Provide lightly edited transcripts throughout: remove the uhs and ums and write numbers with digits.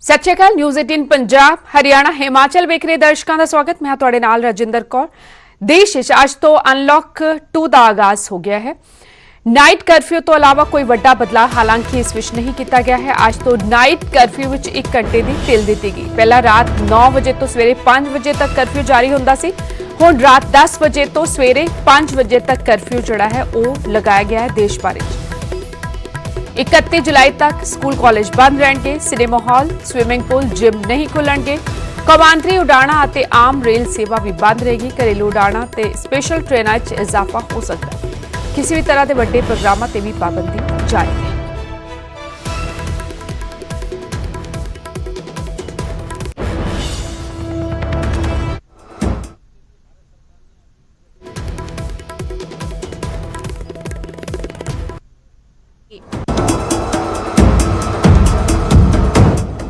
सत श्री अकाल। न्यूज़ 18 पंजाब हरियाणा हिमाचल वेख रहे दर्शकों का स्वागत। मैं तुहाडे नाल राजिंदर कौर। देश विच अज तो अनलॉक 2 का आगाज हो गया है। नाइट कर्फ्यू तो अलावा कोई वड्डा बदलाव हालांकि इस विच नहीं किया गया है। अज तो नाइट कर्फ्यू विच 1 घंटे की ढिल दी गई। पहला रात 9 बजे तो सवेरे 5 बजे तक कर्फ्यू जारी होंदा सी। हुण रात 10 बजे तो सवेरे 5 बजे तक कर्फ्यू जिहड़ा है वह लगाया गया है। देश भर 31 जुलाई तक स्कूल कॉलेज बंद रहेंगे। Cinema hall, swimming pool, gym नहीं खुलणगे। कौमांतरी उड़ाणा ते आम रेल सेवा भी बंद रहेगी। घरेलू उड़ाणा ते स्पेशल ट्रेनां च इजाफा हो सकता है। किसी भी तरह के वड्डे प्रोग्रामां ते भी पाबंदी जारी है।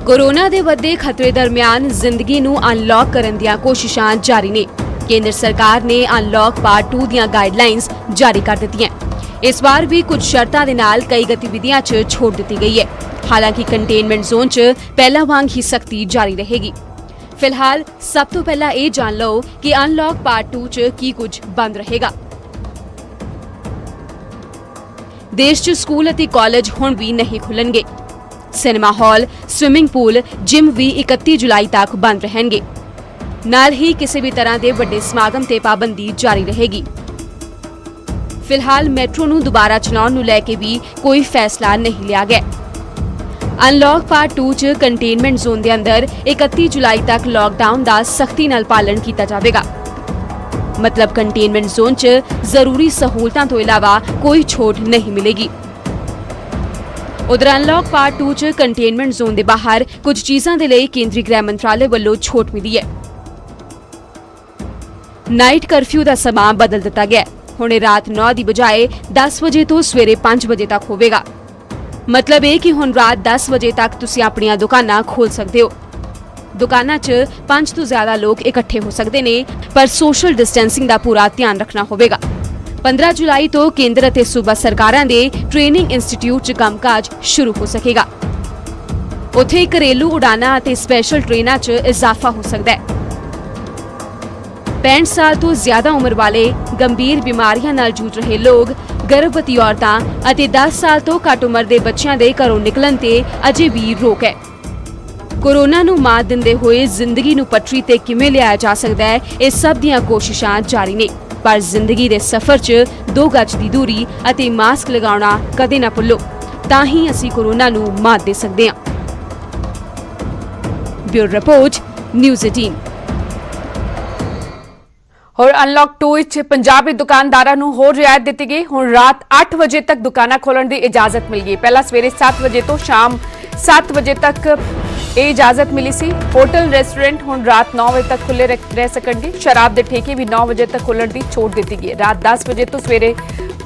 कोरोना के बढ़ते खतरे दरमियान जिंदगी नूं अनलॉक करन दीआं कोशिशां जारी ने। केंद्र सरकार ने अनलॉक पार्ट 2 दीआं गाइडलाइंस जारी कर दित्तियां। इस बार भी कुछ शर्तां दे नाल कई गतिविधियां च छूट दी गई है। हालांकि कंटेनमेंट जोन च पहला वांग ही सख्ती जारी रहेगी। फिलहाल सब तो पहला ये जान लो कि अनलॉक पार्ट 2 च की कुछ बंद रहेगा। देश च स्कूल अते कॉलेज हुण भी नहीं खुलणगे। Cinema hall, swimming pool, gym भी 31 जुलाई तक बंद रहेंगे। नाल ही किसी भी तरह के बड़े समागम ते पाबंदी जारी रहेगी। फिलहाल मेट्रो नूं दोबारा चलाउण नूं लैके भी कोई फैसला नहीं लिया गया। अनलॉक पार्ट 2 च कंटेनमेंट जोन के अंदर 31 जुलाई तक लॉकडाउन का सख्ती नाल पालन किया जाएगा। मतलब कंटेनमेंट जोन च जरूरी सहूलतां तो इलावा कोई छूट नहीं मिलेगी। उधर अनलॉक पार्ट 2 च कंटेनमेंट जोन के बाहर कुछ चीज़ों के लिए केंद्रीय गृह मंत्रालय वालों छूट मिली है। नाइट कर्फ्यू का समा बदल दिता गया। हुणे रात 9 की बजाय 10 बजे तो सवेरे 5 बजे तक होवेगा। मतलब है कि हुण रात 10 बजे तक तुसीं अपनियां दुकानां खोल सकते हो। दुकानां च 5 तो ज्यादा लोग इकट्ठे हो सकते ने, पर सोशल डिस्टेंसिंग का पूरा ध्यान रखना होवेगा। 15 जुलाई तो केंद्र ਅਤੇ सूबा सरकारां दे ट्रेनिंग इंस्टीट्यूट च कामकाज शुरू हो सकेगा। उत्थे घरेलू उड़ाना ਅਤੇ स्पेशल ट्रेनां च इजाफा हो सकता है। 65 साल तो ज्यादा उम्र वाले, गंभीर बीमारियां नाल जूझ रहे लोग, गर्भवती औरतां ਅਤੇ 10 साल तो घੱਟ उम्र ਦੇ ਬੱਚਿਆਂ ਦੇ ਘਰੋਂ ਨਿਕਲਣ ਤੇ ਅਜੇ ਵੀ ਰੋਕ ਹੈ। कोरोना ਨੂੰ ਮਾਤ ਦਿੰਦੇ ਹੋਏ ਜ਼ਿੰਦਗੀ ਨੂੰ ਪਟਰੀ ਤੇ ਕਿਵੇਂ ਲਿਆਇਆ ਜਾ ਸਕਦਾ ਹੈ, ਇਹ ਸਭ ਦੀਆਂ ਕੋਸ਼ਿਸ਼ਾਂ ਜਾਰੀ ਨੇ। पर जिंदगी के सफर च 2 गज की दूरी और मास्क लगाना कदे ना भुल्लो, तां ही असी कोरोना नूं मात दे सकते हैं। Bureau report, news 18। और अनलॉक 2 विच पंजाबी दुकानदारां नूं होर रियायत दी गई। हुण रात 8 बजे तक दुकानां खोलण दी इजाजत मिल गई। पहला सवेरे 7 बजे तो शाम 7 बजे तक ये इजाजत मिली सी। होटल रेस्टोरेंट हुण रात 9 बजे तक खुले रह सकणगे। शराब के ठेके भी 9 बजे तक खुलण की छूट दी गई है। रात 10 बजे तो सवेरे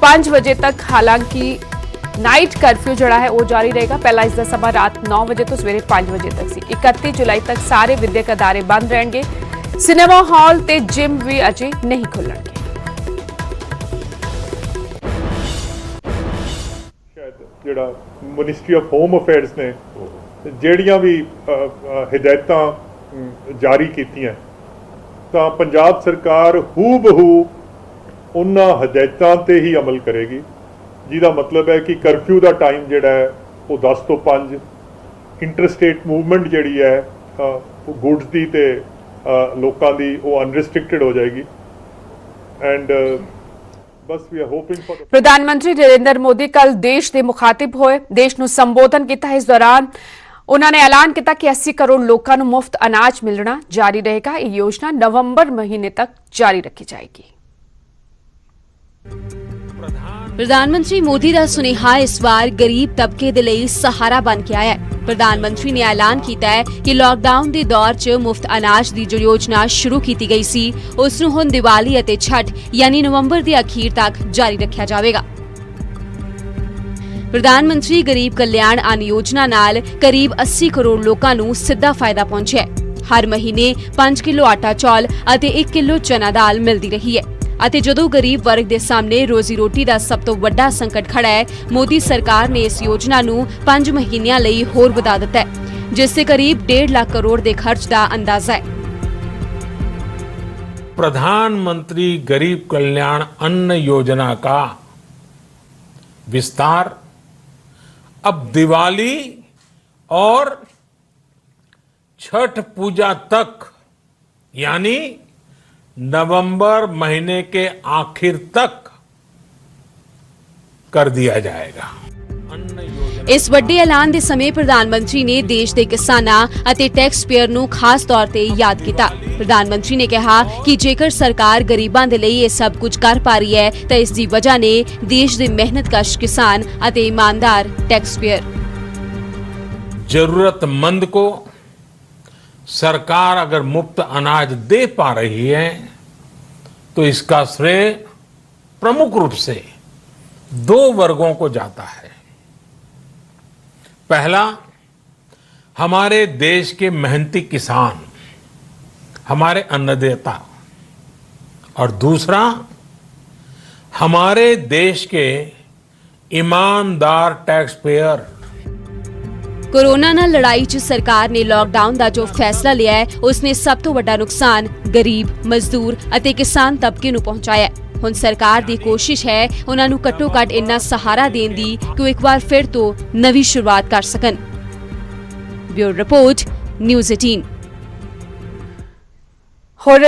5 बजे तक हालांकि नाइट कर्फ्यू जड़ा है वो जारी रहेगा। पहला इसका समा रात 9 बजे तो सवेरे 5 बजे तक सी। 31 जुलाई तक सारे विद्यक अदारे बंद रहेंगे। सिनेमा हॉल ते जिम भी अजे नहीं खुलणगे। ਜਿਹੜਾ ਮਿਨਿਸਟਰੀ ਆਫ ਹੋਮ ਅਫੇਅਰਸ ਨੇ ਜਿਹੜੀਆਂ ਵੀ ਹਦਾਇਤਾਂ ਜਾਰੀ ਕੀਤੀਆਂ ਤਾਂ ਪੰਜਾਬ ਸਰਕਾਰ ਹੂਬਹੂ ਉਹਨਾਂ ਹਦਾਇਤਾਂ ਤੇ ਹੀ ਅਮਲ ਕਰੇਗੀ, ਜਿਹਦਾ ਮਤਲਬ ਹੈ ਕਿ ਕਰਫਿਊ ਦਾ ਟਾਈਮ ਜਿਹੜਾ ਹੈ ਉਹ 10 ਤੋਂ 5, ਇੰਟਰਸਟੇਟ ਮੂਵਮੈਂਟ ਜਿਹੜੀ ਹੈ ਉਹ ਗੁੱਡਸ ਦੀ ਤੇ ਲੋਕਾਂ ਦੀ ਉਹ ਅਨਰਿਸਟ੍ਰਿਕਟਡ ਹੋ ਜਾਏਗੀ। ਐਂਡ प्रधानमंत्री नरेंद्र मोदी कल देश के मुखातिब होए, देश नूं संबोधन किया। इस दौरान उन्होंने ऐलान किया कि 80 करोड़ लोगों नूं मुफ्त अनाज मिलना जारी रहेगा। यह योजना नवंबर महीने तक जारी रखी जाएगी। प्रधानमंत्री मोदी का सुनेहा इस बार गरीब तबके दे लई सहारा बन के आया है। प्रधानमंत्री ने ऐलान किया है कि लॉकडाउन के दौर च मुफ्त अनाज की जो योजना शुरू की गई सी, उस नूं हुण दिवाली अते छठ यानी नवंबर के अखीर तक जारी रखा जाएगा। प्रधानमंत्री गरीब कल्याण अन्न योजना नाल करीब 80 करोड़ लोगों नूं सीधा फायदा पहुंचा है। हर महीने 5 किलो आटा चौल अते 1 किलो चना दाल मिलती रही है। ਅਤੇ ਜਦੋਂ ਗਰੀਬ ਵਰਗ ਦੇ ਸਾਹਮਣੇ ਰੋਜ਼ੀ ਰੋਟੀ ਦਾ ਸਭ ਤੋਂ ਵੱਡਾ ਸੰਕਟ ਖੜਾ ਹੈ, ਮੋਦੀ ਸਰਕਾਰ ਨੇ ਇਸ ਯੋਜਨਾ ਨੂੰ 5 ਮਹੀਨਿਆਂ ਲਈ ਹੋਰ ਵਧਾ ਦਿੱਤਾ ਹੈ। ਜਿਸ ਤੇ ਕਰੀਬ 1.5 ਲੱਖ ਕਰੋੜ ਦੇ ਖਰਚ ਦਾ ਅੰਦਾਜ਼ਾ ਹੈ। प्रधानमंत्री गरीब कल्याण अन्न योजना का विस्तार अब दिवाली और छठ पूजा तक यानी नवंबर महीने के आखिर तक कर दिया जाएगा। ਇਸ ਵੱਡੇ ਐਲਾਨ ਦੇ ਸਮੇਂ ਪ੍ਰਧਾਨ ਮੰਤਰੀ ਨੇ ਦੇਸ਼ ਦੇ ਕਿਸਾਨਾਂ ਅਤੇ ਟੈਕਸ ਪੇਅਰ ਨੂੰ ਖਾਸ ਤੌਰ ਤੇ ਯਾਦ ਕੀਤਾ। ਪ੍ਰਧਾਨ ਮੰਤਰੀ ਨੇ ਕਿਹਾ ਕਿ ਜੇਕਰ ਸਰਕਾਰ ਗਰੀਬਾਂ ਦੇ ਲਈ ਇਹ ਸਭ ਕੁਝ ਕਰ ਪਾ ਰਹੀ ਹੈ ਤਾਂ ਇਸ ਦੀ ਵਜ੍ਹਾ ਨੇ ਦੇਸ਼ ਦੇ ਮਿਹਨਤਕਸ਼ ਕਿਸਾਨ ਅਤੇ ईमानदार टैक्स पेयर। जरूरतमंद को सरकार अगर मुफ्त अनाज दे पा रही है तो इसका श्रेय प्रमुख रूप से 2 वर्गों को जाता है। पहला, हमारे देश के मेहनती किसान, हमारे अन्नदाता, और दूसरा हमारे देश के ईमानदार टैक्स पेयर। कोरोना ਨਾਲ ਲੜਾਈ 'ਚ ਸਰਕਾਰ ਨੇ ਲਾਕਡਾਊਨ ਦਾ ਜੋ ਫੈਸਲਾ ਲਿਆ ਹੈ ਉਸਨੇ ਸਭ ਤੋਂ ਵੱਡਾ ਨੁਕਸਾਨ ਗਰੀਬ, ਮਜ਼ਦੂਰ ਅਤੇ ਕਿਸਾਨ ਤਬਕੇ ਨੂੰ ਪਹੁੰਚਾਇਆ ਹੈ। ਹੁਣ ਸਰਕਾਰ ਦੀ ਕੋਸ਼ਿਸ਼ ਹੈ ਉਹਨਾਂ ਨੂੰ ਘੱਟੋ-ਘੱਟ ਇੰਨਾ ਸਹਾਰਾ ਦੇਣ ਦੀ ਕਿ ਉਹ ਇੱਕ ਵਾਰ ਫਿਰ ਤੋਂ ਨਵੀਂ ਸ਼ੁਰੂਆਤ ਕਰ ਸਕਣ। Bureau report, news 18। ਹੋਰ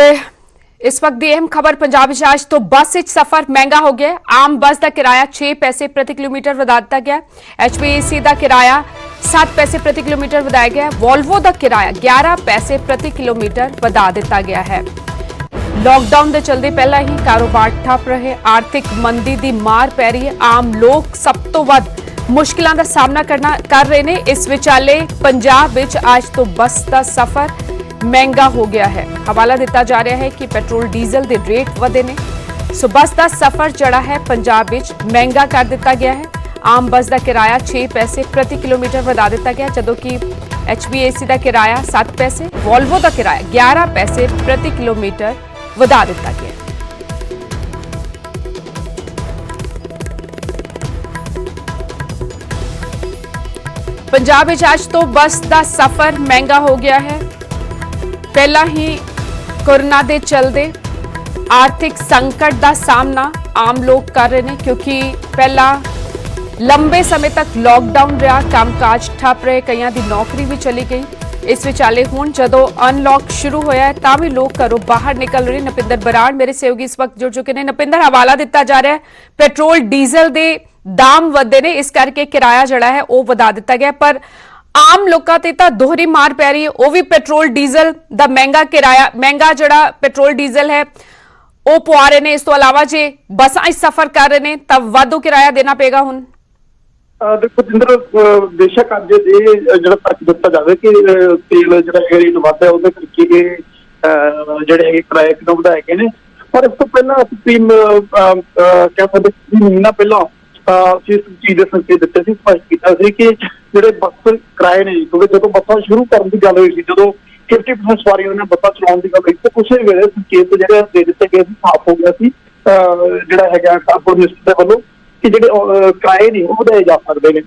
ਇਸ ਵਕਤ ਦੀ ਅਹਿਮ ਖਬਰ ਪੰਜਾਬ ਵਿੱਚ ਅੱਜ ਤੋਂ ਬੱਸ ਵਿੱਚ ਸਫ਼ਰ ਮਹਿੰਗਾ ਹੋ ਗਿਆ। ਆਮ ਬੱਸ ਦਾ ਕਿਰਾਇਆ 6 ਪੈਸੇ ਪ੍ਰਤੀ ਕਿਲੋਮੀਟਰ ਵਧਾ ਦਿੱਤਾ ਗਿਆ। HPAC ਦਾ ਕਿਰਾਇਆ 7 ਪੈਸੇ ਪ੍ਰਤੀ ਕਿਲੋਮੀਟਰ ਵਧਾਇਆ ਗਿਆ। ਵੋਲਵੋ ਦਾ ਕਿਰਾਇਆ 11 ਪੈਸੇ ਪ੍ਰਤੀ ਕਿਲੋਮੀਟਰ ਵਧਾ ਦਿੱਤਾ ਗਿਆ ਹੈ। लॉकडाउन के चलते पहला ही कारोबार ठप रहे, आर्थिक मंदी की मार पै रही है, आम लोग सब तो वध मुश्किलों का सामना कर रहे हैं। इस विचाले पंजाब विच आज तो बस का सफर महंगा हो गया है। हवाला दिता जा रहा है कि पेट्रोल डीजल के रेट वधे ने, सो बस का सफर जड़ा है पंजाब विच महंगा कर दिता गया है। आम बस का किराया 6 पैसे प्रति किलोमीटर वधा दिता गया, जदों कि HPAC का किराया 7 पैसे, वोल्वो का किराया 11 पैसे प्रति किलोमीटर ਵਧਾ ਦਿੱਤਾ ਗਿਆ। ਪੰਜਾਬ ਵਿੱਚ ਅੱਜ ਤੋਂ ਬੱਸ ਦਾ ਸਫ਼ਰ ਮਹਿੰਗਾ ਹੋ ਗਿਆ ਹੈ। ਪਹਿਲਾਂ ਹੀ ਕੋਰੋਨਾ ਦੇ ਚਲਦੇ ਆਰਥਿਕ ਸੰਕਟ ਦਾ ਸਾਹਮਣਾ ਆਮ ਲੋਕ ਕਰ ਰਹੇ ਨੇ, ਕਿਉਂਕਿ ਪਹਿਲਾਂ ਲੰਬੇ ਸਮੇਂ ਤੱਕ ਲੌਕਡਾਊਨ ਰਿਹਾ, ਕੰਮਕਾਜ ਠੱਪ ਰਹੇ, ਕਈਆਂ ਦੀ ਨੌਕਰੀ ਵੀ ਚਲੀ ਗਈ। इस विचाले हुण जदों अनलॉक शुरू होया है तां भी लोग घरों बाहर निकल रहे। नपिंदर बराड़ मेरे सहयोगी इस वक्त जुड़ चुके हैं। नपिंदर, हवाला दिता जा रहा है पेट्रोल डीजल के दाम वधे ने, इस करके किराया जिहड़ा है वो वधा दिता गया, पर आम लोगों ते तां दोहरी मार पै रही है। वो भी पेट्रोल डीजल दा महंगा किराया, महंगा जिहड़ा पेट्रोल डीजल है वो पवा रहे ने। इस तो अलावा जे बसां सफर कर रहे हैं तां वाधू किराया देना पेगा। हुण देखो जिंदर, बेशक अज ये जो तक दिता जाए कि तेल जो रेट वध है वो करके जोड़े किराए कितों बढ़ाए गए हैं, पर इस तो पहला कह सकते महीना पहला इस चीज के संकेत दिते थे, स्पष्ट किया कि जो बस किराए ने, क्योंकि जो बसा शुरू करने की गल हुई थी, जो 50% सवारियों ने बसा चलाने की गल हुई तो कुछ वे संकेत जो दे दिते गए साफ हो गया जोड़ा है ट्रांसपोर्ट मिनिस्टर के वालों कि जो किराए ने वो बढ़ाए जा सकते हैं,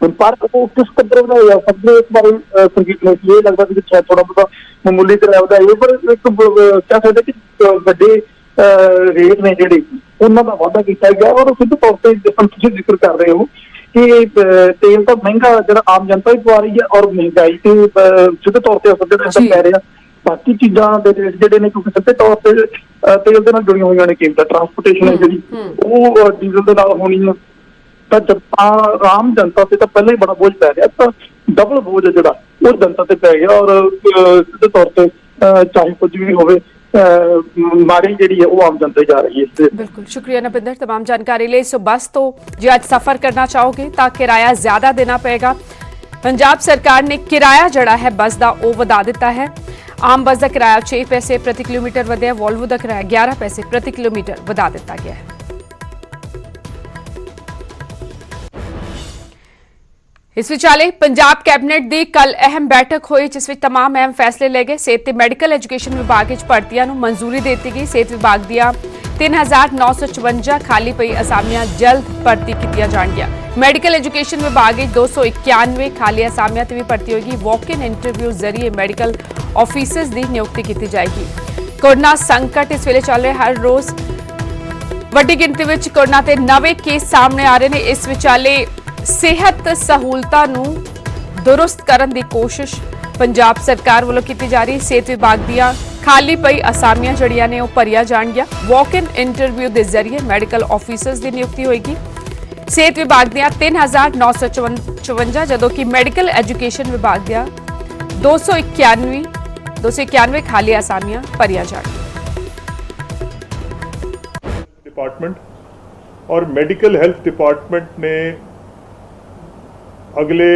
पर किस कदर बढ़ाए जा सकते इस बारे संगीत में ये लगता है कि शायद थोड़ा बहुत मामूली किराया बढ़ाइए, पर एक कह सकते कि बड़े रेट ने जोड़े उन्होंने वाधा किया गया। और सिद्ध तौर पर तुम जिक्र कर रहे हो कि तेल तो महंगा जो आम जनता भी पवा रही है और महंगाई से सिद्ध तौर पर असर जो पै रहा। बाकी चीज़ों के रेट जोड़े ने, क्योंकि सीधे तौर पर तेल के नाल जुड़ियां हुई ने कीमत, ट्रांसपोर्टेशन है जी वो डीजल के नाल होनी है, तो जब आम जनता से तो पहले ही बड़ा बोझ पै रहा, तो डबल बोझ है जोड़ा वो जनता से पै गया। और सीधे तौर पर चाहे कुछ भी हो मारी जी है वो आम जनता जा रही है। बिल्कुल, शुक्रिया नपिंदर तमाम जानकारी लिए। सो बस तो जो आज सफर करना चाहोगे तो किराया ज्यादा देना पड़ेगा। पंजाब सरकार ने किराया जड़ा है बस का वो वधा दिता है। आम बस का किराया 6 पैसे प्रति किलोमीटर वधिया, वोल्वो का किराया 11 पैसे प्रति किलोमीटर वधा दिता गया है। इस विचाले पंजाब कैबिनेट की कल अहम बैठक हुई, जिस में तमाम अहम फैसले ले गए। सेहत ते मैडिकल एजुकेशन विभाग भर्तियां नूं मंजूरी दी गई। सेहत विभाग दियां 3954 ਖਾਲੀ ਪਈ ਅਸਾਮੀਆਂ ਜਲਦ ਭਰਤੀ ਕੀਤੀਆਂ ਜਾਣਗੀਆਂ। ਮੈਡੀਕਲ ਐਜੂਕੇਸ਼ਨ ਵਿਭਾਗ ਵਿੱਚ 291 ਖਾਲੀ ਅਸਾਮੀਆਂ ਤੇ ਵੀ ਭਰਤੀ ਹੋਏਗੀ। ਵਾਕ ਇਨ ਇੰਟਰਵਿਊ ਜ਼ਰੀਏ ਮੈਡੀਕਲ ਆਫੀਸਰਸ ਦੀ ਨਿਯੁਕਤੀ ਕੀਤੀ ਜਾਏਗੀ। ਕੋਰੋਨਾ ਸੰਕਟ ਇਸ ਵੇਲੇ ਚੱਲ ਰਿਹਾ, ਹਰ ਰੋਜ਼ ਵੱਡੀ ਗਿਣਤੀ ਵਿੱਚ ਕੋਰੋਨਾ ਤੇ ਨਵੇਂ ਕੇਸ ਸਾਹਮਣੇ ਆ ਰਹੇ ਨੇ। ਇਸ ਵਿਚਾਲੇ ਸਿਹਤ ਸਹੂਲਤਾਂ ਨੂੰ ਦੁਰਸਤ ਕਰਨ ਦੀ ਕੋਸ਼ਿਸ਼ ਪੰਜਾਬ ਸਰਕਾਰ ਵੱਲੋਂ ਕੀਤੀ ਜਾ ਰਹੀ। ਸਿਹਤ ਵਿਭਾਗ ਦੀਆਂ ਖਾਲੀ ਪਈ ਅਸਾਮੀਆਂ ਜਿਹੜੀਆਂ ਨੇ ਉਹ ਭਰੀਆਂ ਜਾਣਗੀਆਂ। ਵਾਕ ਇਨ ਇੰਟਰਵਿਊ ਦੇ ਜ਼ਰੀਏ ਮੈਡੀਕਲ ਆਫੀਸਰਸ ਦੀ ਨਿਯੁਕਤੀ ਹੋਏਗੀ। ਸਿਹਤ ਵਿਭਾਗ ਦੀਆਂ 3954 ਜਦੋਂ ਕਿ ਮੈਡੀਕਲ ਐਜੂਕੇਸ਼ਨ ਵਿਭਾਗ ਦੀਆਂ 291 ਖਾਲੀ ਅਸਾਮੀਆਂ ਭਰੀਆਂ ਜਾਣਗੀਆਂ। डिपार्टमेंट और मेडिकल हेल्थ डिपार्टमेंट ने अगले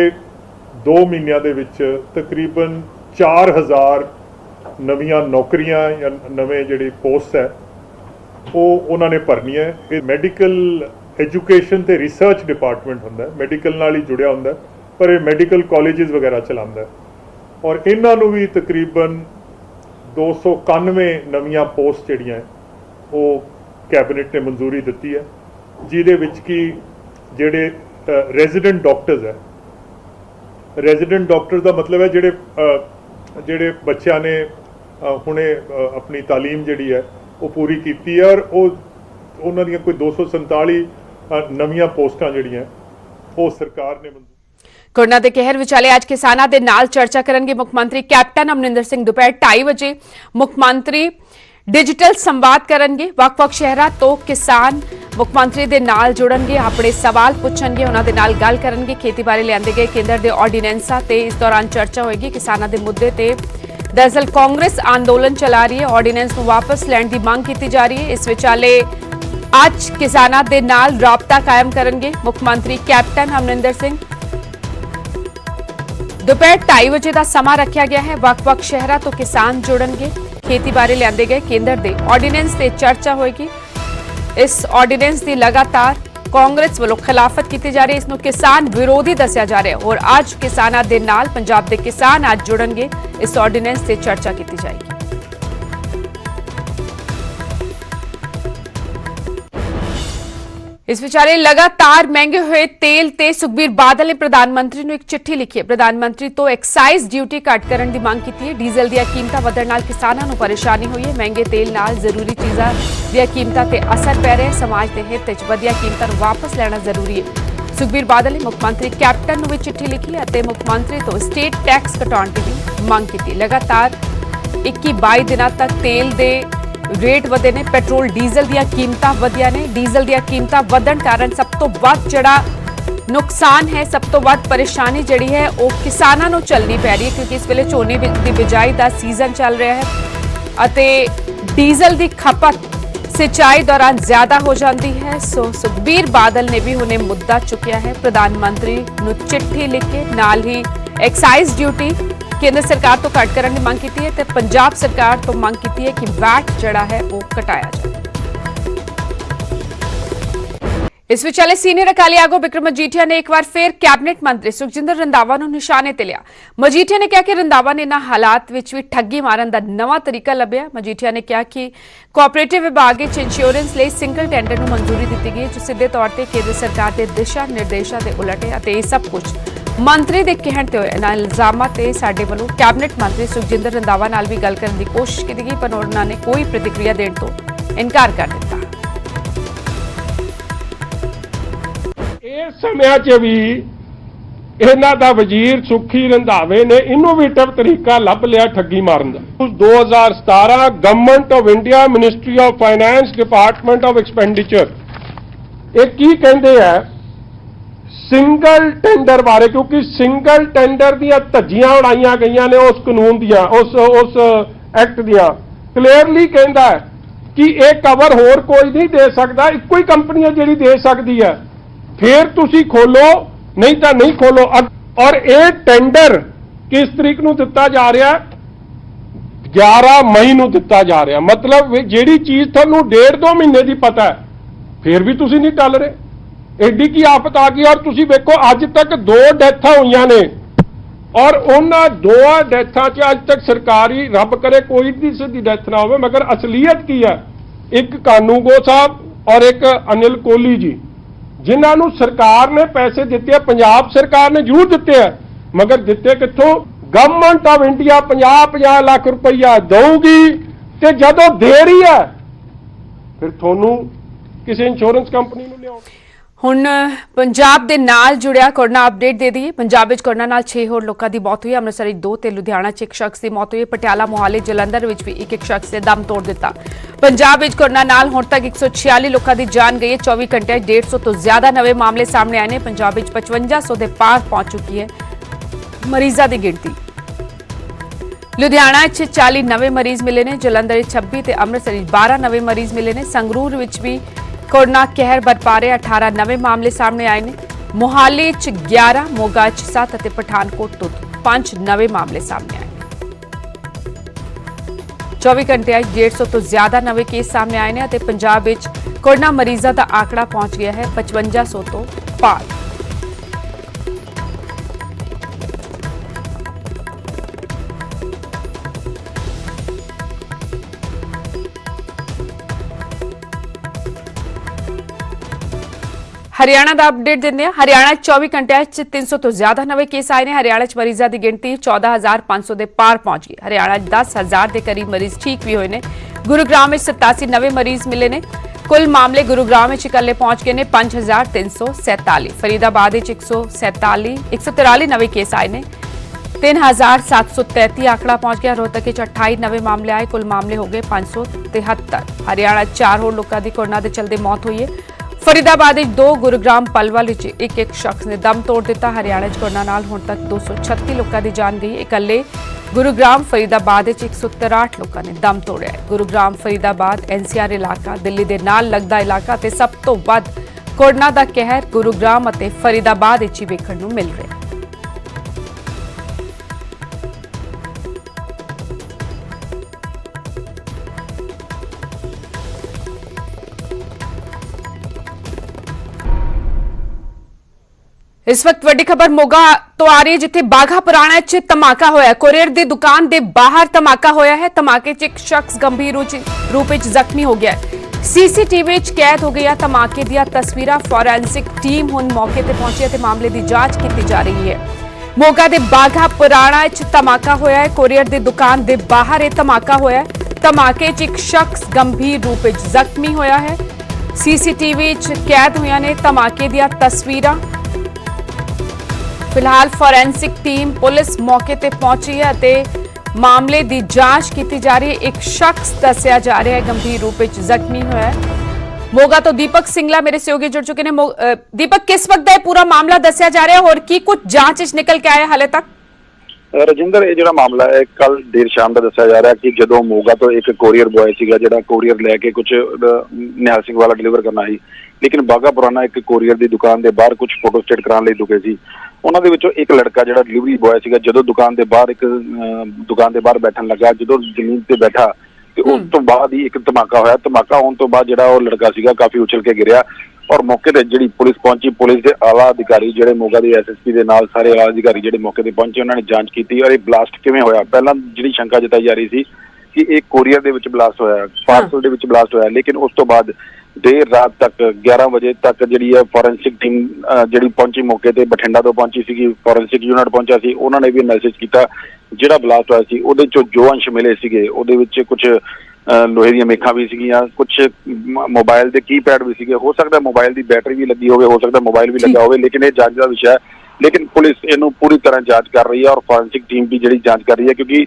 2 ਮਹੀਨਿਆਂ ਦੇ ਵਿੱਚ ਤਕਰੀਬਨ 4000 ਨਵੀਆਂ ਨੌਕਰੀਆਂ ਜਾਂ ਨਵੇਂ ਜਿਹੜੇ ਪੋਸਟ ਹੈ ਉਹ ਉਹਨਾਂ ਨੇ ਭਰਨੀਆਂ ਹੈ। ਇਹ ਮੈਡੀਕਲ ਐਜੂਕੇਸ਼ਨ ਤੇ ਰਿਸਰਚ ਡਿਪਾਰਟਮੈਂਟ ਹੁੰਦਾ ਹੈ, ਮੈਡੀਕਲ ਨਾਲ ਹੀ ਜੁੜਿਆ ਹੁੰਦਾ ਹੈ, ਪਰ ਇਹ ਮੈਡੀਕਲ ਕਾਲਜਸ ਵਗੈਰਾ ਚਲਾਉਂਦਾ ਹੈ ਔਰ ਇਹਨਾਂ ਨੂੰ ਵੀ ਤਕਰੀਬਨ 291 ਨਵੀਆਂ ਪੋਸਟ ਜਿਹੜੀਆਂ ਉਹ ਕੈਬਨਿਟ ਨੇ ਮਨਜ਼ੂਰੀ ਦਿੱਤੀ ਹੈ, ਜਿਹਦੇ ਵਿੱਚ ਕਿ ਜਿਹੜੇ ਰੈਜ਼ੀਡੈਂਟ ਡਾਕਟਰਸ ਹੈ, ਰੈਜ਼ੀਡੈਂਟ ਡਾਕਟਰ ਦਾ ਮਤਲਬ ਹੈ ਜਿਹੜੇ ਬੱਚਿਆਂ ਨੇ ਹੁਣੇ ਆਪਣੀ ਤਾਲੀਮ ਜਿਹੜੀ ਹੈ ਉਹ ਪੂਰੀ ਕੀਤੀ ਹੈ ਔਰ ਉਹਨਾਂ ਦੀਆਂ ਕੋਈ 247 ਨਵੀਆਂ ਪੋਸਟਾਂ ਜਿਹੜੀਆਂ ਉਹ ਸਰਕਾਰ ਨੇ ਕੋਰੋਨਾ ਦੇ ਕਹਿਰ ਵਿਚਾਲੇ ਅੱਜ ਕਿਸਾਨਾਂ ਦੇ ਨਾਲ ਚਰਚਾ ਕਰਨਗੇ ਮੁੱਖ ਮੰਤਰੀ ਕੈਪਟਨ ਅਮਰਿੰਦਰ ਸਿੰਘ। ਦੁਪਹਿਰ 2:30 ਵਜੇ ਮੁੱਖ ਮੰਤਰੀ डिजिटल संवाद करेंगे। ਵੱਖ-ਵੱਖ ਸ਼ਹਿਰਾਂ ਤੋਂ ਕਿਸਾਨ ਮੁੱਖ ਮੰਤਰੀ ਦੇ ਨਾਲ ਜੁੜਨਗੇ, ਆਪਣੇ ਸਵਾਲ ਪੁੱਛਣਗੇ, ਉਹਨਾਂ ਦੇ ਨਾਲ ਗੱਲ ਕਰਨਗੇ। ਖੇਤੀਬਾੜੀ ਲਿਆਂਦੇ ਗਏ ਕੇਂਦਰ ਦੇ ਆਰਡੀਨੈਂਸਾਂ ਤੇ ਇਸ ਦੌਰਾਨ ਚਰਚਾ ਹੋਏਗੀ। ਕਿਸਾਨਾਂ ਦੇ ਮੁੱਦੇ ਤੇ ਦਰਅਸਲ ਕਾਂਗਰਸ ਅੰਦੋਲਨ ਚਲਾ ਰਹੀ ਹੈ, ਆਰਡੀਨੈਂਸ ਨੂੰ ਵਾਪਸ ਲੈਣ ਦੀ ਮੰਗ ਕੀਤੀ ਜਾ ਰਹੀ ਹੈ। ਇਸ ਵਿਚਾਲੇ ਅੱਜ ਕਿਸਾਨਾਂ ਦੇ ਨਾਲ ਰਾਬਤਾ ਕਾਇਮ ਕਰਨਗੇ ਮੁੱਖ ਮੰਤਰੀ ਕੈਪਟਨ ਅਮਰਿੰਦਰ ਸਿੰਘ। ਦੁਪਹਿਰ 2:30 ਵਜੇ ਦਾ ਸਮਾਂ ਰੱਖਿਆ ਗਿਆ ਹੈ। ਵੱਖ-ਵੱਖ ਸ਼ਹਿਰਾਂ ਤੋਂ ਕਿਸਾਨ ਜੁੜਨਗੇ, ਖੇਤੀਬਾੜੀ ਲਿਆਂਦੇ ਗਏ ਕੇਂਦਰ ਦੇ ਆਰਡੀਨੈਂਸ ਤੇ ਚਰਚਾ ਹੋਏਗੀ। ਇਸ ਆਰਡੀਨੈਂਸ ਦੀ ਲਗਾਤਾਰ ਕਾਂਗਰਸ ਵੱਲੋਂ ਖਿਲਾਫਤ ਕੀਤੀ ਜਾ ਰਹੀ ਹੈ, ਇਸ ਨੂੰ ਕਿਸਾਨ ਵਿਰੋਧੀ ਦੱਸਿਆ ਜਾ ਰਿਹਾ ਹੈ ਔਰ ਅੱਜ ਕਿਸਾਨਾਂ ਦੇ ਨਾਲ ਪੰਜਾਬ ਦੇ ਕਿਸਾਨ ਅੱਜ ਜੁੜਨਗੇ, ਇਸ ਆਰਡੀਨੈਂਸ ਤੇ ਚਰਚਾ ਕੀਤੀ ਜਾਏਗੀ। ਇਸ ਵਿਚਾਲੇ ਲਗਾਤਾਰ ਮਹਿੰਗੇ ਹੋਏ ਤੇਲ ਤੇ ਸੁਖਬੀਰ ਬਾਦਲ ਨੇ ਪ੍ਰਧਾਨ ਮੰਤਰੀ ਨੂੰ ਇੱਕ ਚਿੱਠੀ ਲਿਖੀ ਹੈ। ਪ੍ਰਧਾਨ ਮੰਤਰੀ ਤੋਂ ਐਕਸਾਈਜ਼ ਡਿਊਟੀ ਘੱਟ ਕਰਨ ਦੀ ਮੰਗ ਕੀਤੀ ਹੈ। ਡੀਜ਼ਲ ਦੀਆਂ ਕੀਮਤਾਂ ਵਧਣ ਨਾਲ ਕਿਸਾਨਾਂ ਨੂੰ ਪਰੇਸ਼ਾਨੀ ਹੋਈ ਹੈ। ਮਹਿੰਗੇ ਤੇਲ ਨਾਲ ਜ਼ਰੂਰੀ ਚੀਜ਼ਾਂ ਦੀਆਂ ਕੀਮਤਾਂ ਤੇ ਅਸਰ ਪੈ ਰਿਹਾ ਹੈ। ਸਮਾਜ ਦੇ ਹਿੱਤ ਵਿੱਚ ਵਧੀਆ ਕੀਮਤਾਂ ਨੂੰ ਵਾਪਸ ਲੈਣਾ ਜ਼ਰੂਰੀ ਹੈ। ਸੁਖਬੀਰ ਬਾਦਲ ਨੇ ਮੁੱਖ ਮੰਤਰੀ ਕੈਪਟਨ ਨੂੰ ਵੀ ਚਿੱਠੀ ਲਿਖੀ ਅਤੇ ਮੁੱਖ ਮੰਤਰੀ ਤੋਂ ਸਟੇਟ ਟੈਕਸ ਘਟਾਉਣ ਦੀ ਵੀ ਮੰਗ ਕੀਤੀ। ਲਗਾਤਾਰ 21-22 ਦਿਨਾਂ ਤੱਕ ਤੇਲ ਦੇ ਰੇਟ ਵਧੇ ਨੇ, ਪੈਟਰੋਲ ਡੀਜ਼ਲ ਦੀਆਂ ਕੀਮਤਾਂ ਵਧੀਆਂ ਨੇ। ਡੀਜ਼ਲ ਦੀਆਂ ਕੀਮਤਾਂ ਵਧਣ ਕਾਰਨ ਸਭ ਤੋਂ ਵੱਧ ਜਿਹੜਾ ਨੁਕਸਾਨ ਹੈ, ਸਭ ਤੋਂ ਵੱਧ ਪਰੇਸ਼ਾਨੀ ਜਿਹੜੀ ਹੈ ਉਹ ਕਿਸਾਨਾਂ ਨੂੰ ਝੱਲਣੀ ਪੈ ਰਹੀ ਹੈ, ਕਿਉਂਕਿ ਇਸ ਵੇਲੇ ਝੋਨੇ ਦੀ ਬਿਜਾਈ ਦਾ ਸੀਜ਼ਨ ਚੱਲ ਰਿਹਾ ਹੈ ਅਤੇ ਡੀਜ਼ਲ ਦੀ ਖਪਤ ਸਿੰਚਾਈ ਦੌਰਾਨ ਜ਼ਿਆਦਾ ਹੋ ਜਾਂਦੀ ਹੈ। ਸੋ ਸੁਖਬੀਰ ਬਾਦਲ ਨੇ ਵੀ ਹੁਣੇ ਮੁੱਦਾ ਚੁੱਕਿਆ ਹੈ, ਪ੍ਰਧਾਨ ਮੰਤਰੀ ਨੂੰ ਚਿੱਠੀ ਲਿਖ ਕੇ ਨਾਲ ਹੀ ਐਕਸਾਈਜ਼ ਡਿਊਟੀ ਕੇਂਦਰ ਸਰਕਾਰ ਤੋਂ ਘੱਟ ਕਰਨ ਦੀ ਮੰਗ ਕੀਤੀ ਹੈ ਤੇ ਪੰਜਾਬ ਸਰਕਾਰ ਤੋਂ ਮੰਗ ਕੀਤੀ ਹੈ ਕਿ ਵੈਟ ਜਿਹੜਾ ਹੈ ਉਹ ਘਟਾਇਆ ਜਾਵੇ। ਇਸ ਵਿਚਾਲੇ ਸੀਨੀਅਰ ਅਕਾਲੀ ਆਗੂ ਬਿਕਰਮ ਮਜੀਠੀਆ ਨੇ ਇੱਕ ਵਾਰ ਫਿਰ ਕੈਬਨਿਟ ਮੰਤਰੀ ਸੁਖਜਿੰਦਰ ਰੰਧਾਵਾ ਨੂੰ ਨਿਸ਼ਾਨੇ ਤੇ ਲਿਆ। ਮਜੀਠੀਆ ਨੇ ਕਿਹਾ ਕਿ ਰੰਧਾਵਾ ਨੇ ਇਹਨਾਂ ਹਾਲਾਤ ਵਿੱਚ ਵੀ ਠੱਗੀ ਮਾਰਨ ਦਾ ਨਵਾਂ ਤਰੀਕਾ ਲੱਭਿਆ। ਮਜੀਠੀਆ ਨੇ ਕਿਹਾ ਕਿ ਕੋਆਪਰੇਟਿਵ ਵਿਭਾਗ ਵਿੱਚ ਇੰਸ਼ੋਰੈਂਸ ਲਈ ਸਿੰਗਲ ਟੈਂਡਰ ਨੂੰ ਮਨਜ਼ੂਰੀ ਦਿੱਤੀ ਗਈ, ਜੋ ਸਿੱਧੇ ਤੌਰ ਤੇ ਕੇਂਦਰ ਸਰਕਾਰ ਦੇ ਦਿਸ਼ਾ ਨਿਰਦੇਸ਼ਾਂ ਦੇ ਉਲਟ ਹੈ ਅਤੇ ਇਹ ਸਭ ਕੁਝ ਮੰਤਰੀ ਦੇ ਕਹਿਣ ਤੇ ਹੋਇਆ। ਇਹਨਾਂ ਇਲਜ਼ਾਮਾਂ ਤੇ ਸਾਡੇ ਵੱਲੋਂ ਕੈਬਨਿਟ ਮੰਤਰੀ ਸੁਖਜਿੰਦਰ ਰੰਧਾਵਾ ਨਾਲ ਵੀ ਗੱਲ ਕਰਨ ਦੀ ਕੋਸ਼ਿਸ਼ ਕੀਤੀ ਗਈ, ਪਰ ਉਹਨਾਂ ਨੇ ਕੋਈ ਪ੍ਰਤੀਕਿਰਿਆ ਦੇਣ ਤੋਂ ਇਨਕਾਰ ਕਰ ਦਿੱਤਾ। ਇਸ ਸਮੇਂ 'ਚ ਵੀ ਇਹਨਾਂ ਦਾ ਵਜ਼ੀਰ ਸੁਖੀ ਰੰਧਾਵੇ ਨੇ ਇਨੋਵੇਟਿਵ ਤਰੀਕਾ ਲੱਭ ਲਿਆ ਠੱਗੀ ਮਾਰਨ ਦਾ। 2017 government of India ministry of finance department of expenditure ਇਹ ਕੀ ਕਹਿੰਦੇ ਆ ਸਿੰਗਲ ਟੈਂਡਰ ਬਾਰੇ, ਕਿਉਂਕਿ ਸਿੰਗਲ ਟੈਂਡਰ ਦੀਆਂ ਧੱਜੀਆਂ ਉਡਾਈਆਂ ਗਈਆਂ ਨੇ ਉਸ ਕਾਨੂੰਨ ਦੀਆਂ, ਉਸ ਐਕਟ ਦੀਆਂ। ਕਲੀਅਰਲੀ ਕਹਿੰਦਾ ਹੈ ਕਿ ਇਹ ਕਵਰ ਹੋਰ ਕੋਈ ਨਹੀਂ ਦੇ ਸਕਦਾ, ਇੱਕੋ ਹੀ ਕੰਪਨੀ ਹੈ ਜਿਹੜੀ ਦੇ ਸਕਦੀ ਹੈ। ਫਿਰ ਤੁਸੀਂ ਖੋਲੋ, ਨਹੀਂ ਤਾਂ ਨਹੀਂ ਖੋਲੋ। ਔਰ ਇਹ ਟੈਂਡਰ ਕਿਸ ਤਰੀਕ ਨੂੰ ਦਿੱਤਾ ਜਾ ਰਿਹਾ? 11 ਮਈ ਨੂੰ ਦਿੱਤਾ ਜਾ ਰਿਹਾ। ਮਤਲਬ ਜਿਹੜੀ ਚੀਜ਼ ਤੁਹਾਨੂੰ 1.5-2 ਮਹੀਨੇ ਦੀ ਪਤਾ ਹੈ, ਫਿਰ ਵੀ ਤੁਸੀਂ ਨਹੀਂ ਟੱਲ ਰਹੇ। ਐਡੀ ਕੀ ਆਫਤ ਆ ਗਈ। ਔਰ ਤੁਸੀਂ ਵੇਖੋ ਅੱਜ ਤੱਕ 2 ਡੈਥਾਂ ਹੋਈਆਂ ਨੇ ਔਰ ਉਹਨਾਂ 2 ਡੈਥਾਂ 'ਚ ਅੱਜ ਤੱਕ ਸਰਕਾਰੀ, ਰੱਬ ਕਰੇ ਕੋਈ ਦੀ ਸਿੱਧੀ ਡੈਥ ਨਾ ਹੋਵੇ, ਮਗਰ ਅਸਲੀਅਤ ਕੀ ਹੈ ਇੱਕ ਕਾਨੂੰਗੋ ਸਾਹਿਬ ਔਰ ਇੱਕ ਅਨਿਲ ਕੋਹਲੀ ਜੀ, ਜਿਨ੍ਹਾਂ ਨੂੰ ਸਰਕਾਰ ਨੇ ਪੈਸੇ ਦਿੱਤੇ ਆ, ਪੰਜਾਬ ਸਰਕਾਰ ਨੇ ਜ਼ਰੂਰ ਦਿੱਤੇ ਆ, ਮਗਰ ਦਿੱਤੇ ਕਿੱਥੋਂ? ਗਵਰਨਮੈਂਟ ਆਫ ਇੰਡੀਆ 50-50 ਲੱਖ ਰੁਪਈਆ ਦਊਗੀ ਤੇ ਜਦੋਂ ਦੇ ਰਹੀ ਹੈ ਫਿਰ ਤੁਹਾਨੂੰ ਕਿਸੇ ਇੰਸ਼ੋਰੈਂਸ ਕੰਪਨੀ ਨੂੰ ਲਿਆਓ। ਹੁਣ ਪੰਜਾਬ ਦੇ ਨਾਲ ਜੁੜਿਆ ਕੋਰੋਨਾ ਅਪਡੇਟ ਦੇ ਦਈਏ। ਪੰਜਾਬ ਵਿੱਚ ਕੋਰੋਨਾ ਨਾਲ 6 ਹੋਰ ਲੋਕਾਂ ਦੀ ਮੌਤ ਹੋਈ। ਅੰਮ੍ਰਿਤਸਰ ਵਿੱਚ 2 ਤੇ ਲੁਧਿਆਣਾ 'ਚ 1 ਸ਼ਖਸ ਦੀ ਮੌਤ ਹੋਈ। ਪਟਿਆਲਾ, ਮੋਹਾਲੀ, ਜਲੰਧਰ ਵਿੱਚ ਵੀ ਇੱਕ ਸ਼ਖਸ ਨੇ ਦਮ ਤੋੜ ਦਿੱਤਾ। ਪੰਜਾਬ ਵਿੱਚ ਕੋਰੋਨਾ ਨਾਲ ਹੁਣ ਤੱਕ 146 ਲੋਕਾਂ ਦੀ ਜਾਨ ਗਈ ਹੈ। 24 ਘੰਟੇ 150 ਤੋਂ ਜ਼ਿਆਦਾ ਨਵੇਂ ਮਾਮਲੇ ਸਾਹਮਣੇ ਆਏ ਨੇ। ਪੰਜਾਬ ਵਿੱਚ 5500 ਦੇ ਪਾਰ ਪਹੁੰਚ ਚੁੱਕੀ ਹੈ ਮਰੀਜ਼ਾਂ ਦੀ ਗਿਣਤੀ। ਲੁਧਿਆਣਾ 'ਚ 40 ਨਵੇਂ ਮਰੀਜ਼ ਮਿਲੇ ਨੇ। ਜਲੰਧਰ 'ਚ 26 ਤੇ ਅੰਮ੍ਰਿਤਸਰ 'ਚ 12 ਨਵੇਂ ਮਰੀਜ਼ ਮਿਲੇ ਨੇ। ਸੰਗਰੂਰ ਵਿੱਚ ਵੀ कोरोना कहर बरपा रहे 18 नवे मामले सामने आए ने। मोहाली च 11, मोगा च 7 ते पठानकोट तो 5 नवे मामले सामने आए ने। 24 घंटे 150 तो ज्यादा नवे केस सामने आए ने। पंजाब विच कोरोना मरीजों का आंकड़ा पहुंच गया है 5500 तो पार। हरियाणा का अपडेट देंगे। हरियाणा 24 घंटे 300 तो ज्यादा नवे केस आए हैं। हरियाणा मरीजों की गिनती 14,500 के पार पहुंच गई। हरियाणा 10,000 के करीब मरीज ठीक भी हुए हैं। गुरुग्राम में 87 नवे मरीज मिले ने। कुल मामले गुरुग्राम में इकल्ले पहुंच गए 5,347। फरीदाबाद 143 नवे केस आए हैं। 3,733 आंकड़ा पहुंच गया। रोहतक 28 नवे मामले आए। कुल मामले हो गए 573। हरियाणा 4 होर लोगों की कोरोना के चलते मौत हुई है। फरीदाबाद 2, गुरुग्राम पलवल एक शख्स ने दम तोड़ दिता। हरियाणा कोरोना नाल हुण तक 236 लोगों की जान गई। इकल्ले गुरुग्राम फरीदाबाद 163 लोगों ने दम तोड़िया है। गुरुग्राम फरीदाबाद NCR इलाका, दिल्ली के नाल लगदा इलाका ते सब तो वध कोरोना का कहर गुरुग्राम अते फरीदाबाद ही वेखण नूं मिल रहा है। इस वक्त वड्डी खबर मोगा तो आ रही है, जिथे बाघा पुराणा च धमाका होया। कोरियर दी दुकान दे बाहर धमाका होया है। धमाके च एक शख्स गंभीर रूप च जख्मी हो गया है। CCTV च कैद हो गया धमाके दी तस्वीरां। फॉरेंसिक टीम हुण मौके ते पहुंची है ते मामले की जांच की जा रही है। मोगा दे बाघा पुराणा च धमाका होया है। कोरियर दी दुकान दे बाहर यह धमाका होया है। धमाके च एक शख्स गंभीर रूप च जख्मी होया है। CCTV च कैद हुई ने धमाके दी तस्वीरां। फिलहाल फॉरेंसिक टीम पुलिस मौके ते पहुंची है ते मामले की जांच की जा रही है। एक शख्स दस्या जा रहा है गंभीर रूप में जख्मी हुआ है। मोगा तो दीपक सिंगला मेरे सहयोगी जुड़ चुके हैं। दीपक, किस वक्त पूरा मामला दस्या जा रहा है और की कुछ जांच च निकल के आया हाले तक? रजिंदर, ये जो मामला है कल देर शाम का दस्या जा रहा है कि जो मोगा तो एक कोरियर बॉय सीगा जो कोरियर लैके कुछ निहाल सिंह वाला डिलीवर करना ही, लेकिन बाघा पुराना एक कोरियर की दुकान के बाहर कुछ फोटो स्टेट कराने दुके सी। ਉਹਨਾਂ ਦੇ ਵਿੱਚੋਂ ਇੱਕ ਲੜਕਾ ਜਿਹੜਾ ਡਿਲੀਵਰੀ ਬॉय ਸੀਗਾ, ਜਦੋਂ ਦੁਕਾਨ ਦੇ ਬਾਹਰ ਬੈਠਣ ਲੱਗਾ, ਜਦੋਂ ਜ਼ਮੀਨ ਤੇ ਬੈਠਾ ਤੇ ਉਸ ਤੋਂ ਬਾਅਦ ਹੀ ਇੱਕ ਧਮਾਕਾ ਹੋਇਆ। ਧਮਾਕਾ ਹੋਣ ਤੋਂ ਬਾਅਦ ਜਿਹੜਾ ਉਹ ਲੜਕਾ ਸੀਗਾ ਕਾਫੀ ਉਛਲ ਕੇ ਗਿਰਿਆ ਔਰ ਮੌਕੇ ਤੇ ਜਿਹੜੀ ਪੁਲਿਸ ਪਹੁੰਚੀ। ਪੁਲਿਸ ਦੇ ਆਲਾ ਅਧਿਕਾਰੀ ਜਿਹੜੇ ਮੋਗਾ ਦੇ SSP ਦੇ ਨਾਲ ਸਾਰੇ ਆਲਾ ਅਧਿਕਾਰੀ ਜਿਹੜੇ ਮੌਕੇ ਤੇ ਪਹੁੰਚੇ, ਉਹਨਾਂ ਨੇ ਜਾਂਚ ਕੀਤੀ ਔਰ ਇਹ ਬਲਾਸਟ ਕਿਵੇਂ ਹੋਇਆ। ਪਹਿਲਾਂ ਜਿਹੜੀ ਸ਼ੰਕਾ ਜਤਾਈ ਜਾ ਰਹੀ ਸੀ ਕਿ ਇਹ ਕੋਰੀਅਰ ਦੇ ਵਿੱਚ ਬਲਾਸਟ ਹੋਇਆ, ਪਾਰਸਲ ਦੇ ਵਿੱਚ ਬਲਾਸਟ ਹੋਇਆ, ਲੇਕਿਨ ਉਸ ਤੋਂ ਬਾਅਦ देर रात तक 11 बजे तक जी फॉरेंसिक टीम जी पहुंची मौके पर, बठिंडा तो पहुंची सी, फॉरेंसिक यूनिट पहुंचा सी, उन्होंने भी मैसेज किया। जिहड़ा ब्लास्ट होया सी उहदे चों जो अंश मिले सीगे उहदे विच कुछ लोहे दी मेखां भी सीगियां, कुछ मोबाइल के कीपैड भी सीगे। हो सकता है मोबाइल की बैटरी भी लगी होवे, हो सकता है मोबाइल भी लगा होवे, लेकिन ये जांच का विषय है। लेकिन पुलिस इनू पूरी तरह जांच कर रही है और फॉरेंसिक टीम भी जी जांच कर रही है, क्योंकि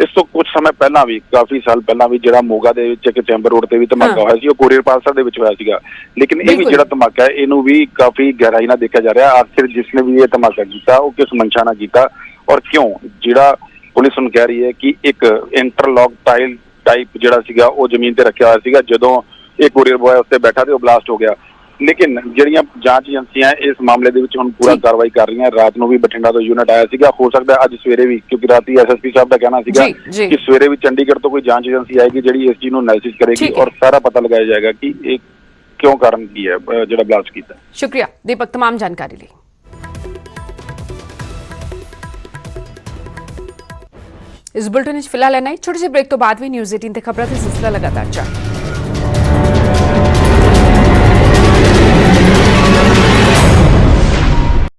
इस तो कुछ समय पहला भी, काफी साल पहला भी जो मोगा के एक चैंबर रोड से भी धमाका होया सी, कोरियर पार्सल के होया सीगा। लेकिन ये भी जो धमाका है इनू भी काफी गहराई नाल देखा जा रहा है। आखिर जिसने भी ये धमाका किया वो किस मंशा नाल कीता और क्यों। जिहड़ा पुलिस हुण कह रही है कि एक इंटरलॉक टाइल टाइप जिहड़ा सीगा वो जमीन ते रखिया होया सीगा, जदों ये कोरियर बॉय उत्ते बैठा ते वो ब्लास्ट हो गया। लेकिन ਜਿਹੜੀਆਂ ਜਾਂਚ ਏਜੰਸੀਆਂ ਇਸ ਮਾਮਲੇ ਦੇ ਵਿੱਚ ਹੁਣ ਪੂਰਾ ਕਾਰਵਾਈ ਕਰ ਰਹੀਆਂ। ਰਾਤ ਨੂੰ ਵੀ ਬਠਿੰਡਾ ਤੋਂ ਯੂਨਿਟ ਆਇਆ ਸੀਗਾ, ਹੋ ਸਕਦਾ ਅੱਜ ਸਵੇਰੇ ਵੀ, ਕਿਉਂਕਿ ਰਾਤੀ SSP ਸਾਹਿਬ ਦਾ ਕਹਿਣਾ ਸੀਗਾ ਕਿ ਸਵੇਰੇ ਵੀ ਚੰਡੀਗੜ੍ਹ ਤੋਂ ਕੋਈ ਜਾਂਚ ਏਜੰਸੀ ਆਏਗੀ ਜਿਹੜੀ ਇਸ ਚੀਜ਼ ਨੂੰ ਐਨਾਲਿਸਿਸ ਕਰੇਗੀ ਔਰ ਸਾਰਾ ਪਤਾ ਲਗਾਇਆ ਜਾਏਗਾ ਕਿ ਇਹ ਕਿਉਂ ਕਾਰਨ ਕੀ ਹੈ ਜਿਹੜਾ ਬਲਾਸਟ ਕੀਤਾ। शुक्रिया दीपक तमाम जानकारी ਲਈ। इस बुलेटिन फिलहाल इन्ना ही। छोटे से ब्रेक तो बाद भी न्यूज़ 18 ते खबरां दा सिलसिला लगातार जारी।